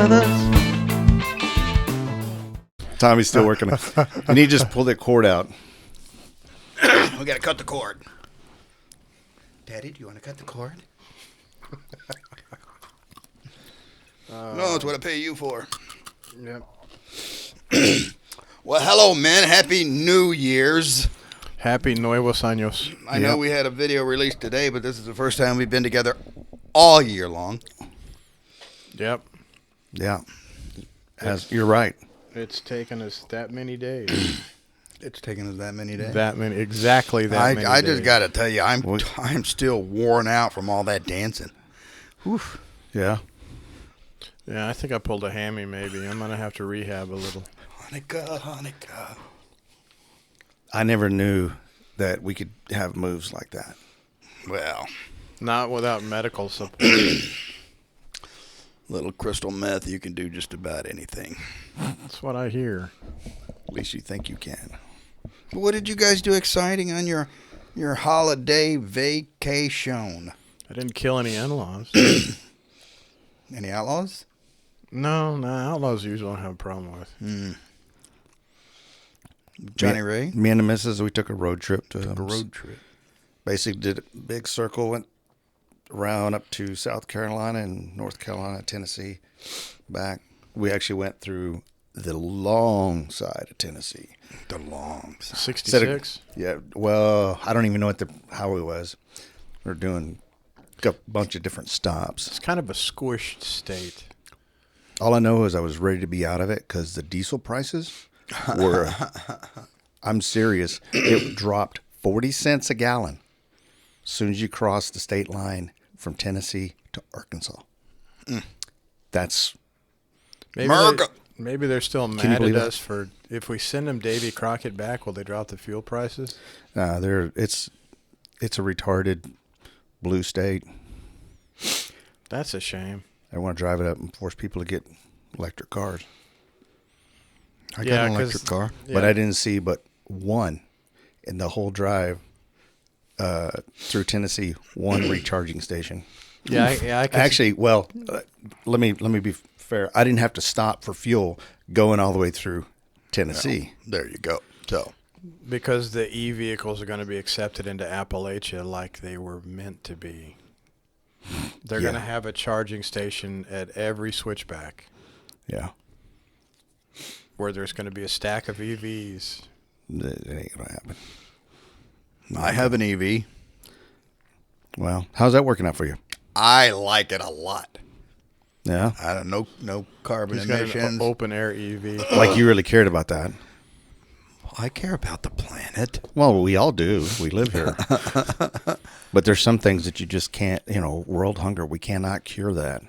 brothers. Tommy's still working. And he just pulled that cord out. We gotta cut the cord. Daddy, do you want to cut the cord? No, it's what I pay you for. Yep. Well, hello, man. Happy New Year's. Happy Nuevos Años. I know we had a video released today, but this is the first time we've been together all year long. Yep. Yeah. You're right. It's taken us that many days. It's taken us that many days. Exactly that many I days. just got to tell you, I'm still worn out from all that dancing. Whew. Yeah. Yeah, I think I pulled a hammy maybe. I'm going to have to rehab a little. Hanukkah. I never knew that we could have moves like that. Well, Not without medical support. little crystal meth, you can do just about anything. That's what I hear. At least you think you can. What did you guys do exciting on your holiday vacation? I didn't kill any in-laws. Any outlaws? No, outlaws usually don't have a problem with. Johnny Ray? Me and the missus, we took a road trip to A road trip. Basically did a big circle, went around up to South Carolina and North Carolina, Tennessee, back. We actually went through the long side of Tennessee. The long side. 66? Yeah, well, I don't even know what the highway was. We're doing a bunch of different stops. It's kind of a squished state. All I know is I was ready to be out of it because the diesel prices were, I'm serious, it dropped 40 cents a gallon as soon as you cross the state line from Tennessee to Arkansas. That's America. Maybe they're still you mad at believe us for, if we send them Davy Crockett back, will they drop the fuel prices? it's a retarded blue state. That's a shame. They want to drive it up and force people to get electric cars. I Yeah, got an 'cause- electric car. But I didn't see but one in the whole drive through Tennessee, one recharging station. I can Actually, well, let me be fair. I didn't have to stop for fuel going all the way through Tennessee. There you go. So, because the e-vehicles are going to be accepted into Appalachia like they were meant to be. They're going to have a charging station at every switchback Yeah, where there's going to be a stack of EVs. it ain't gonna happen. I have an EV. Well, how's that working out for you? I like it a lot. Yeah, I don't know, no carbon He's got emissions. an open air EV. like you really cared about that. I care about the planet. Well, we all do. We live here. But there's some things that you just can't, world hunger, we cannot cure that.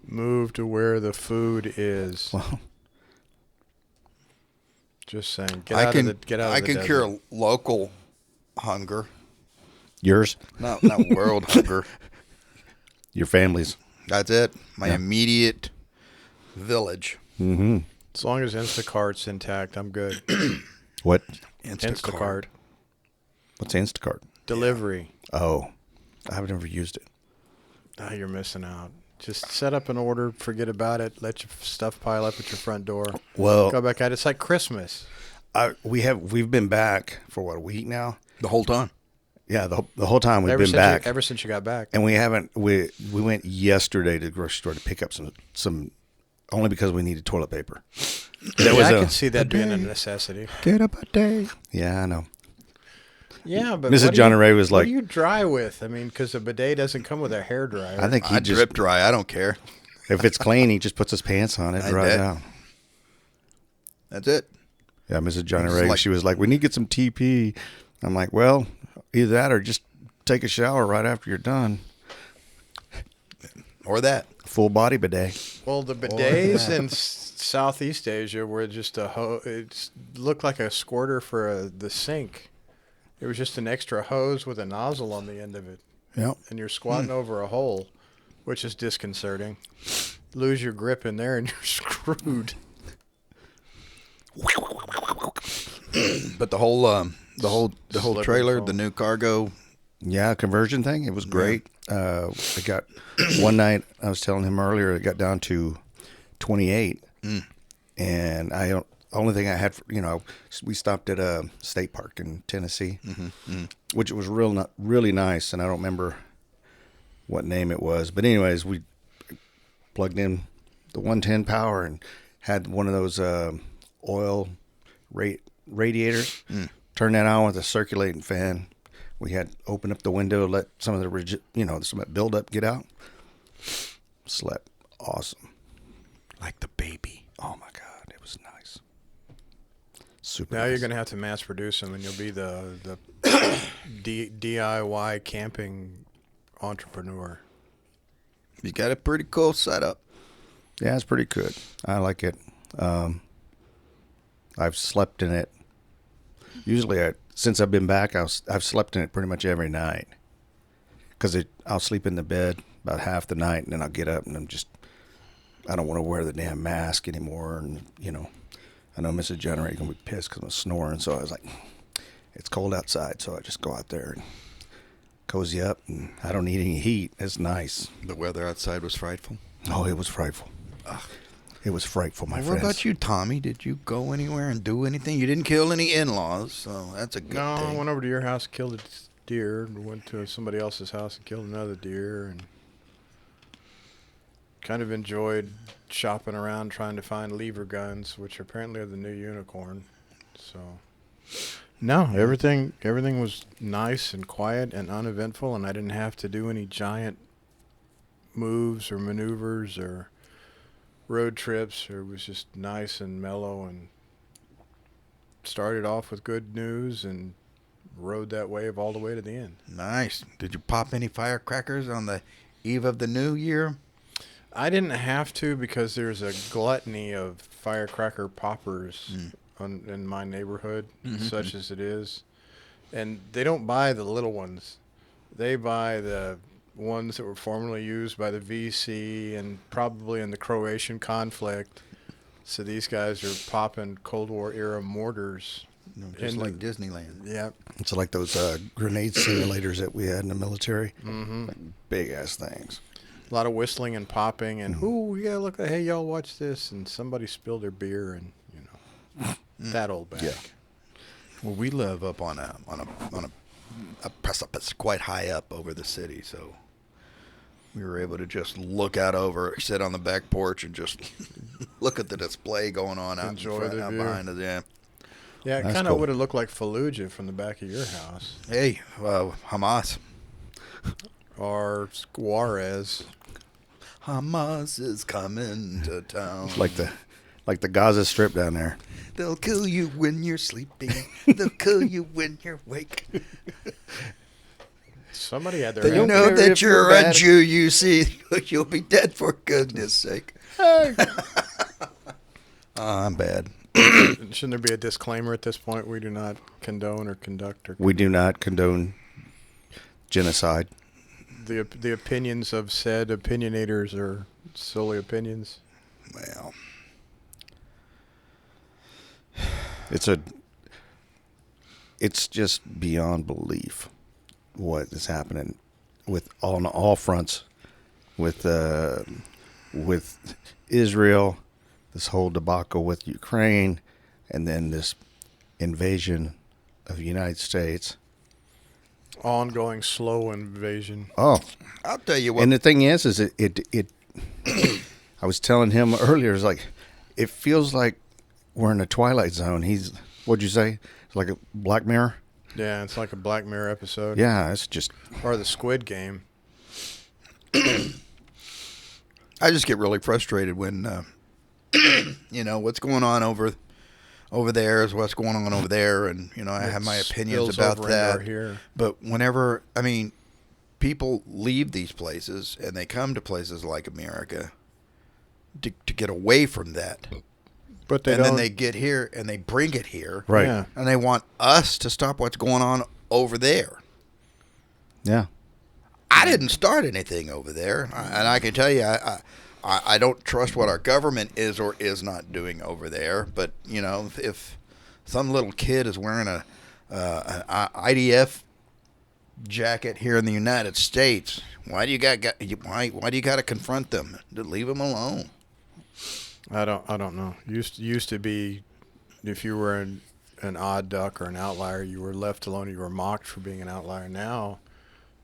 Move to where the food is. Well, Just saying. I can get out of I the can desert. cure local hunger, yours, not world hunger. your family's. That's it. My immediate village. Mm-hmm. As long as Instacart's intact, I'm good. What? Instacart. What's Instacart? Delivery. Oh, I've never used it. Ah, you're missing out. Just set up an order, forget about it, let your stuff pile up at your front door. Well, Go back out. It's like Christmas. we've been back for what, a week now? The whole time. Yeah, the whole time we've Ever been since back, ever since you got back. and we haven't. We went yesterday to the grocery store to pick up some only because we needed toilet paper. I can see that being a necessity. Get up a day. Yeah, I know. Yeah, but Mrs. John Ray was what like, do you dry with? I mean, because a bidet doesn't come with a hairdryer. I think he I just drip dry. I don't care. if it's clean, he just puts his pants on it, I dries did. out. That's it. Yeah, Mrs. Johnny It's Ray, like- she was like, we need to get some TP. I'm like, well, either that or just take a shower right after you're done. Or that. Full body bidet. Well, the bidets in Southeast Asia were just it looked like a squirter for the sink. It was just an extra hose with a nozzle on the end of it. Yep. And you're squatting over a hole, which is disconcerting. Lose your grip in there and you're screwed. But the whole Slippery trailer, foam. the new cargo. Yeah, conversion thing. It was great. It got one night. I was telling him earlier. It got down to 28, and only thing I had, we stopped at a state park in Tennessee, which was really nice, and I don't remember what name it was, but anyways, we plugged in the 110 power and had one of those oil radiators. Turned that on with a circulating fan. We had opened up the window, let some of the some of that buildup get out. Slept awesome. Like the baby. Oh my God, it was nice. Super. Now nice. you're going to have to mass produce them, and you'll be the DIY camping entrepreneur. You got a pretty cool setup. Yeah, it's pretty good. I like it. I've slept in it. Usually, since I've been back, I've slept in it pretty much every night. Because I'll sleep in the bed about half the night, and then I'll get up, and I don't want to wear the damn mask anymore. And, I know Mrs. Generator going to be pissed because I'm snoring. So I was like, it's cold outside, so I just go out there and cozy up, and I don't need any heat. It's nice. The weather outside was frightful. Oh, it was frightful. It was frightful, my What friends. about you, Tommy? Did you go anywhere and do anything? You didn't kill any in-laws, so that's a good No, I thing. went over to your house, killed a deer, and went to somebody else's house and killed another deer, and kind of enjoyed shopping around trying to find lever guns, which apparently are the new unicorn. So, no, everything was nice and quiet and uneventful, and I didn't have to do any giant moves or maneuvers or road trips. It was just nice and mellow, and started off with good news and rode that wave all the way to the end. Nice. Did you pop any firecrackers on the eve of the new year? I didn't have to because there's a gluttony of firecracker poppers in my neighborhood, such as it is. And they don't buy the little ones. They buy the ones that were formerly used by the VC and probably in the Croatian conflict. So these guys are popping Cold War era mortars. Just like Disneyland. Yeah. It's like those grenade simulators that we had in the military. Like big ass things. A lot of whistling and popping and, ooh, yeah, look, hey, y'all watch this. And somebody spilled their beer and, that old bag. Yeah. Well, we live up on a precipice quite high up over the city, so we were able to just look out over, sit on the back porch, and just look at the display going on out Enjoy in front, the out view. behind us. Yeah. Yeah, it That's kind of cool. would have looked like Fallujah from the back of your house. Hey, Hamas. Or Juarez. Hamas is coming to town. Like the Gaza Strip down there. They'll kill you when you're sleeping. They'll kill you when you're awake. Somebody had their They hand- know care that if you're you're a bad. Jew, you see. You'll be dead for goodness sake. I'm bad. Shouldn't there be a disclaimer at this point? We do not condone or conduct or We do not condone genocide. the opinions of said opinionators are solely opinions. Well, It's just beyond belief what is happening on all fronts with Israel, this whole debacle with Ukraine, and then this invasion of the United States. Ongoing slow invasion. Oh, I'll tell you what. and the thing is it I was telling him earlier, it's like, it feels like we're in a Twilight Zone. What'd you say? It's like a Black Mirror? Yeah, it's like a Black Mirror episode. Yeah, it's just, Or the Squid Game. I just get really frustrated when, what's going on over there is what's going on over there, and I have my opinions Spills about over into our that. here. But whenever, people leave these places and they come to places like America to get away from that, But they and don't. then they get here and they bring it here, right. Yeah. and they want us to stop what's going on over there. Yeah. I didn't start anything over there, and I can tell you, I don't trust what our government is or is not doing over there. But if some little kid is wearing an IDF jacket here in the United States. Why do you got why do you got to confront them? Just leave them alone. I don't know. Used to be, if you were an odd duck or an outlier, you were left alone. You were mocked for being an outlier. Now,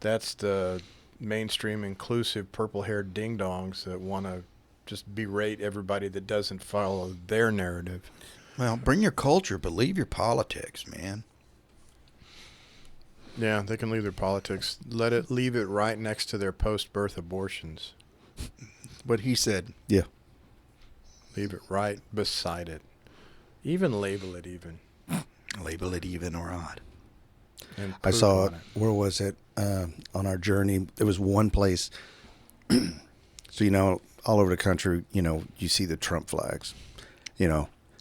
that's the mainstream inclusive purple-haired ding-dongs that want to just berate everybody that doesn't follow their narrative. Well, bring your culture, but leave your politics, man. Yeah, they can leave their politics. Leave it right next to their post-birth abortions. What he said. Yeah. Leave it right beside it. Even label it even. Label it even or odd. And I poop saw on it. Where was it? On our journey, there was one place. So, all over the country, you see the Trump flags,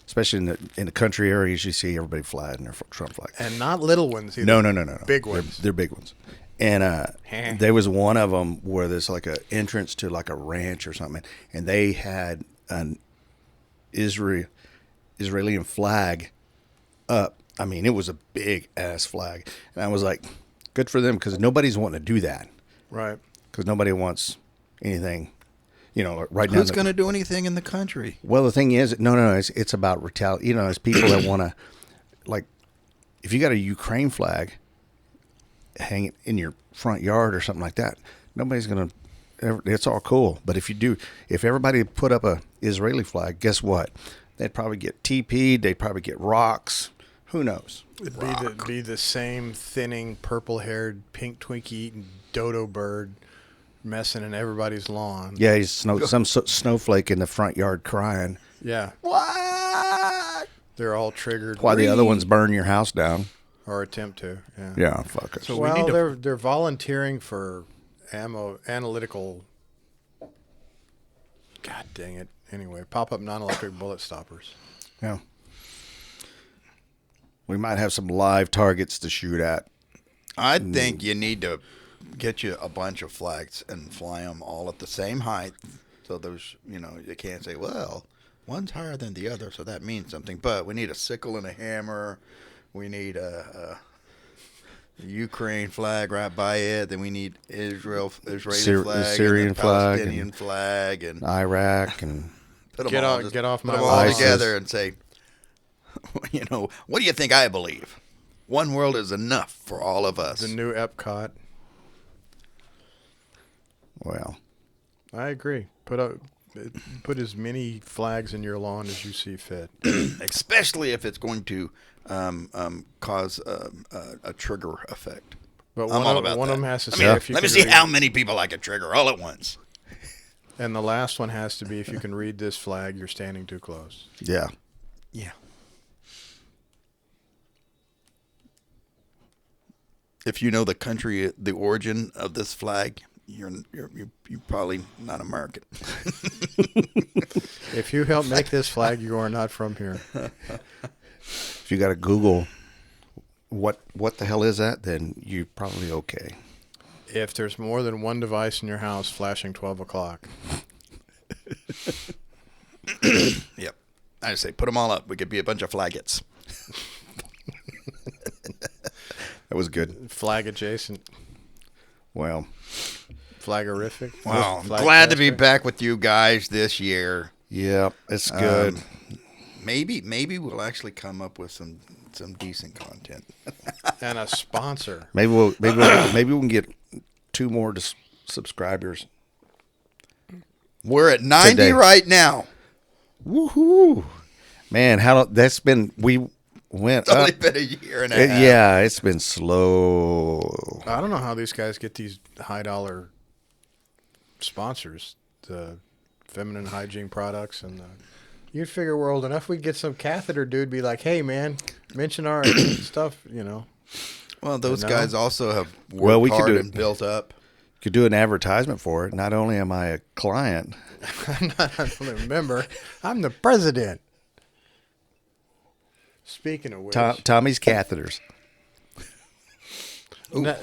especially in the country areas, you see everybody flying their Trump flags. And not little ones either. No. Big ones. They're big ones. And there was one of them where there's like an entrance to like a ranch or something, and they had an Israeli flag up. I mean, it was a big ass flag, and I was like, good for them, because nobody's wanting to do that. Right. Because nobody wants anything, right now. Who's going to do anything in the country? Well, the thing is, no, it's about retaliation. It's people that want to, like, if you got a Ukraine flag, hang it in your front yard or something like that, nobody's going to, it's all cool. But if everybody put up a Israeli flag, guess what? They'd probably get TP'd, they'd probably get rocks. Who knows? It'd be the same thinning, purple-haired, pink Twinkie-eating dodo bird messing in everybody's lawn. Yeah, he's some snowflake in the front yard crying. Yeah. What? They're all triggered. Why the other ones burn your house down? Or attempt to, yeah. Yeah, fuck it. So we well, need to- they're volunteering for analytical. God dang it! Anyway, pop-up non-electric bullet stoppers. Yeah. We might have some live targets to shoot at. I think you need to get you a bunch of flags and fly them all at the same height. So there's, you can't say, well, one's higher than the other, so that means something. But we need a sickle and a hammer. We need a Ukraine flag right by it. Then we need Israeli flag, Syrian and flag, Palestinian flag, and Iraq, and put them Get all, off- just get off put my them all lawn. together and say, what do you think I believe? One world is enough for all of us. The new Epcot. well, I agree. Put as many flags in your lawn as you see fit. Especially if it's going to cause a trigger effect. But I'm one all of about one that. of them has to Let say me, if you let me can see read- how many people I can trigger all at once. And the last one has to be, if you can read this flag, you're standing too close. yeah. Yeah. If you know the country, the origin of this flag, you're probably not American. If you help make this flag, you are not from here. If you got to Google what the hell is that, then you're probably okay. If there's more than one device in your house flashing 12 o'clock, Yep. I say put them all up. We could be a bunch of flaggets. That was good. flag adjacent, Well, flagorific. Wow. Flag Glad to be caster. back with you guys this year. yeah, it's good. Maybe we'll actually come up with some decent content. And a sponsor. Maybe we can get 2 more subscribers. We're at 90 Today. right now. Woohoo! Man, we went It's only up. been a year and a half. Yeah, it's been slow. I don't know how these guys get these high dollar sponsors, the feminine hygiene products, and you'd figure we're old enough we'd get some catheter dude be like, hey man, mention our stuff, Well, those No. guys also have worked Well, we could hard do it. and built up. Could do an advertisement for it. Not only am I a client, I'm not a member, I'm the president. Speaking of which, Tommy's catheters.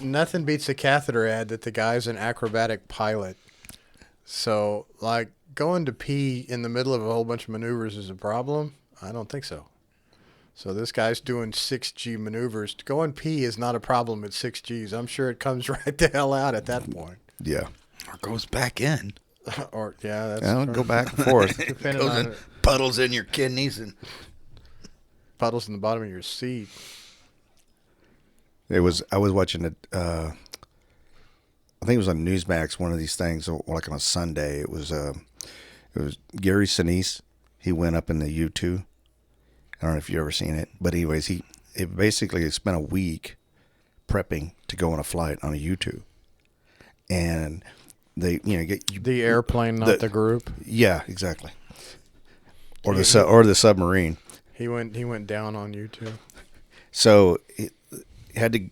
nothing beats a catheter ad that the guy's an acrobatic pilot. So, like, going to pee in the middle of a whole bunch of maneuvers is a problem? I don't think so. So this guy's doing 6G maneuvers. To go and pee is not a problem at 6Gs. I'm sure it comes right the hell out at that point. Yeah. Or goes back in. Or yeah, that's Yeah, true. go back and forth. Depending Goes on in, it. puddles in your kidneys and Puddles in the bottom of your seat. I was watching it. I think it was on Newsmax. One of these things, like on a Sunday. It was Gary Sinise. He went up in the U2. I don't know if you've ever seen it, but anyways, he basically spent a week prepping to go on a flight on a U2, and they get The airplane, not the group. Yeah, exactly. Or the submarine. He went down on you too. So he had to,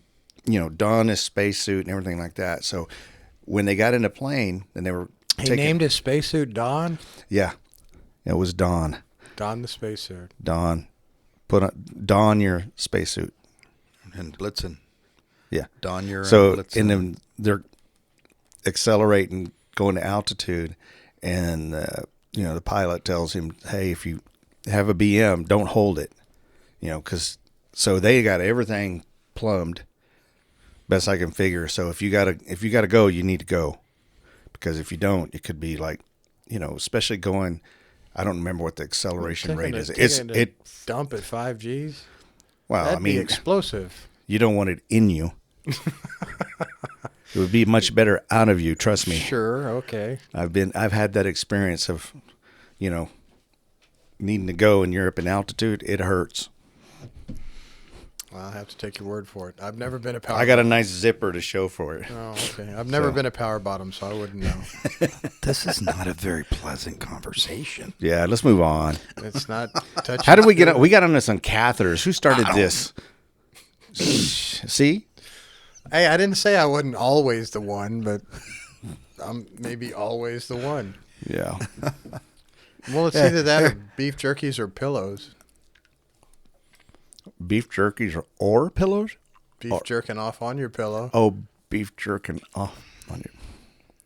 don his spacesuit and everything like that. So when they got in the plane and they were He named his spacesuit Don. Yeah, it was Don. Don the spacesuit. Don, don your spacesuit. and Blitzen. Yeah. Don your So Blitzen. and then they're accelerating, going to altitude, and the pilot tells him, "Hey, if you have a BM, don't hold it." Because so they got everything plumbed, best I can figure. So if you gotta go, you need to go, because if you don't, it could be like, especially going. I don't remember what the acceleration rate is. It dump at 5Gs. well, That'd I mean, be explosive. you don't want it in you. It would be much better out of you. Trust me. Sure. Okay. I've had that experience of, needing to go in Europe in altitude. It hurts. I'll have to take your word for it. I've never been a power. I got a nice zipper to show for it. Oh, okay. I've never been a power bottom, so I wouldn't know. This is not a very pleasant conversation. Yeah, let's move on. It's not touching. How did we get on? We got on this on catheters. Who started this? See? Hey, I didn't say I wasn't always the one, but I'm maybe always the one. Yeah. Well, it's either that or beef jerkies or pillows. Beef jerkies or pillows? Beef jerking off on your pillow. Oh, beef jerking off on you.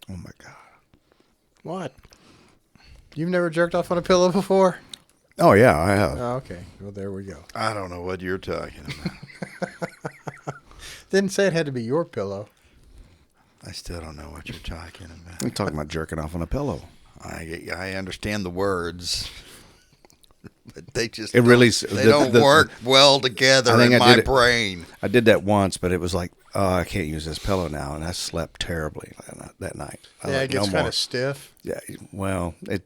Oh, my God. What? You've never jerked off on a pillow before? Oh, yeah, I have. Oh, okay. Well, there we go. I don't know what you're talking about. Didn't say it had to be your pillow. I still don't know what you're talking about. We're talking about jerking off on a pillow. I understand the words, but they just It really don't work well together in my brain. I did that once, but it was like, oh, I can't use this pillow now, and I slept terribly that night. Yeah, it gets kind of stiff. Yeah, well, it.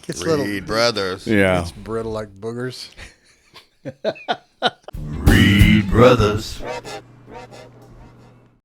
Gets a little. Reed Brothers. Yeah. It's brittle like boogers. Reed Brothers.